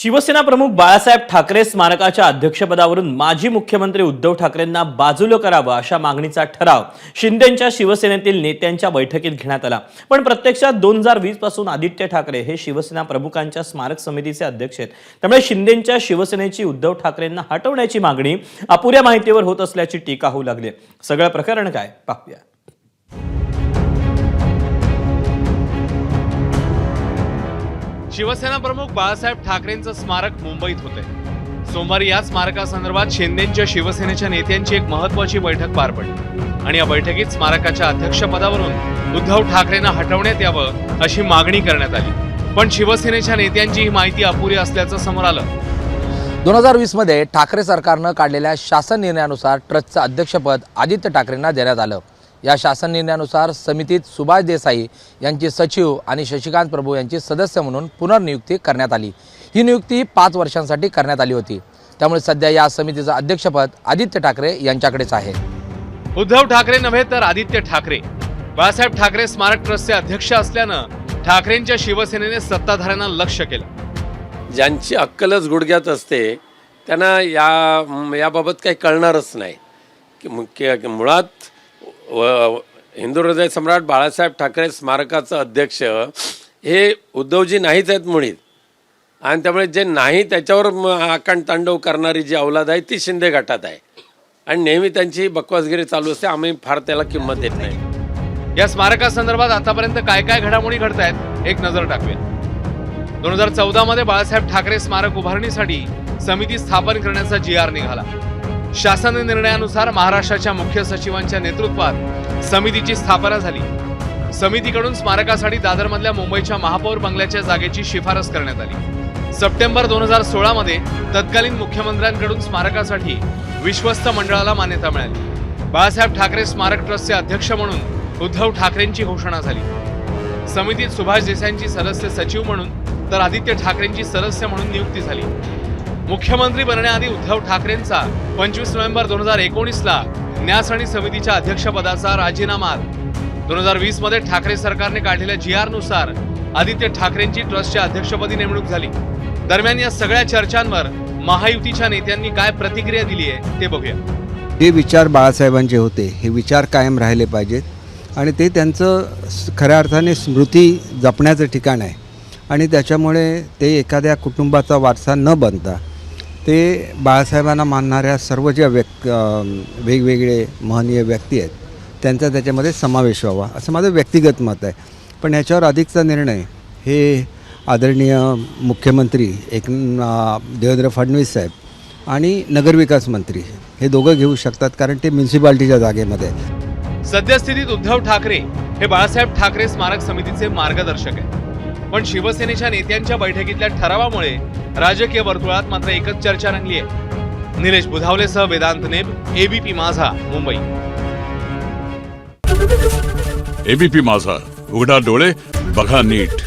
शिवसेना प्रमुख बाळासाहेब ठाकरे स्मारकाच्या अध्यक्षपदावरून माजी मुख्यमंत्री उद्धव ठाकरेंना बाजूला करावं अशा मागणीचा ठराव शिंदेंच्या शिवसेनेतील नेत्यांच्या बैठकीत घेण्यात आला। पण प्रत्यक्षात 2020 पासून आदित्य ठाकरे हे शिवसेना प्रमुखांच्या स्मारक समितीचे अध्यक्ष आहेत। त्यामुळे शिंदेंच्या शिवसेनेची उद्धव ठाकरेंना हटवण्याची मागणी अपुऱ्या माहितीवर होत असल्याची टीका होऊ लागली। सगळं प्रकरण काय पाहूया। शिवसेना प्रमुख बाळासाहेब ठाकरेंचं स्मारक मुंबईत होते। सोमवारी या स्मारकासंदर्भात शिंदेंच्या शिवसेनेच्या नेत्यांची एक महत्त्वाची बैठक पार पडली आणि या बैठकीत स्मारकाच्या अध्यक्षपदावरून उद्धव ठाकरेंना हटवण्यात यावं अशी मागणी करण्यात आली। पण शिवसेनेच्या नेत्यांची ही माहिती अपुरी असल्याचं समोर आलं। 2020 मध्ये ठाकरे सरकारनं काढलेल्या शासन निर्णयानुसार ट्रस्टचं अध्यक्षपद आदित्य ठाकरेंना देण्यात आलं। या शासन निर्णयानुसार समितीत सुभाष देसाई यांची सचिव आणि शशिकांत प्रभू यांची सदस्य म्हणून पुनर्नियुक्ती करण्यात आली। ही नियुक्ती 5 वर्षांसाठी करण्यात आली होती। त्यामुळे सध्या या समितीचं अध्यक्षपद आदित्य ठाकरे यांच्याकडेच आहे। उद्धव ठाकरे नव्हे तर आदित्य ठाकरे बाळासाहेब ठाकरे स्मारक ट्रस्टचे अध्यक्ष असल्यानं ठाकरेंच्या शिवसेनेने सत्ताधाऱ्यांना लक्ष्य केलं। ज्यांची अक्कलच गुडघ्यात असते त्यांना याबाबत काही कळणारच नाही की मुळात हिंदू हृदय सम्राट बाळासाहेब ठाकरे स्मारकाचं अध्यक्ष हे उद्धवजी नाहीच आहेत मुळीत, आणि त्यामुळे जे नाही त्याच्यावर आकांड तांडव करणारी जी अवलाद आहे ती शिंदे गटात आहे आणि नेहमी त्यांची बकवासगिरी चालू असते। आम्ही फार त्याला किंमत देत नाही। या स्मारकासंदर्भात आतापर्यंत काय काय घडामोडी घडतायत एक नजर टाकूया। 2014 मध्ये बाळासाहेब ठाकरे स्मारक उभारणीसाठी समिती स्थापन करण्याचा GR निघाला। शासन निर्णयानुसार महाराष्ट्राच्या मुख्य सचिवांच्या नेतृत्वात समितीची स्थापना झाली। समितीकडून स्मारकासाठी दादरमधल्या मुंबईच्या महापौर बंगल्याच्या जागेची शिफारस करण्यात आली। सप्टेंबर 2016 मध्ये तत्कालीन मुख्यमंत्र्यांकडून स्मारकासाठी विश्वस्त मंडळाला मान्यता मिळाली। बाळासाहेब ठाकरे स्मारक ट्रस्टचे अध्यक्ष म्हणून उद्धव ठाकरेंची घोषणा झाली। समितीत सुभाष देसाईंची सदस्य सचिव म्हणून तर आदित्य ठाकरेंची सदस्य म्हणून नियुक्ती झाली। मुख्यमंत्री बनण्याआधी उद्धव ठाकरेंचा 25 नोव्हेंबर 2019 ला न्यास आणि समितीच्या अध्यक्षपदाचा राजीनामा 2020 मध्ये ठाकरे सरकारने काढलेल्या GR नुसार आदित्य ठाकरेंची ट्रस्टच्या अध्यक्षपदी नेमणूक झाली। दरम्यान या सगळ्या चर्चांवर महायुतीच्या नेत्यांनी काय प्रतिक्रिया दिली आहे ते बघूया। हे विचार बाळासाहेबांचे होते, हे विचार कायम राहिले पाहिजेत आणि ते त्यांचं खऱ्या अर्थाने स्मृती जपण्याचं ठिकाण आहे आणि त्याच्यामुळे ते एखाद्या कुटुंबाचा वारसा न बनता ते बाळासाहेबांना मानणाऱ्या सर्व ज्या वेगवेगळे महनीय व्यक्ती आहेत त्यांचा त्याच्यामध्ये समावेश व्हावा असं माझं व्यक्तिगत मत आहे। पण याच्यावर अधिकचा निर्णय हे आदरणीय मुख्यमंत्री देवेंद्र फडणवीस साहेब आणि नगरविकास मंत्री हे दोघं घेऊ शकतात, कारण ते म्युन्सिपाल्टीच्या जागेमध्ये आहेत। सद्यस्थितीत उद्धव ठाकरे हे बाळासाहेब ठाकरे स्मारक समितीचे मार्गदर्शक आहेत। पण शिवसेनेच्या नेत्यांच्या बैठकीतल्या ठरावामुळे राजकीय वर्तुळात मात्र एकच चर्चा रंगली आहे। निलेश बुधावलेसह वेदांत नेब, ABP माझा, मुंबई। ABP माझा, उघडा डोळे बघा नीट।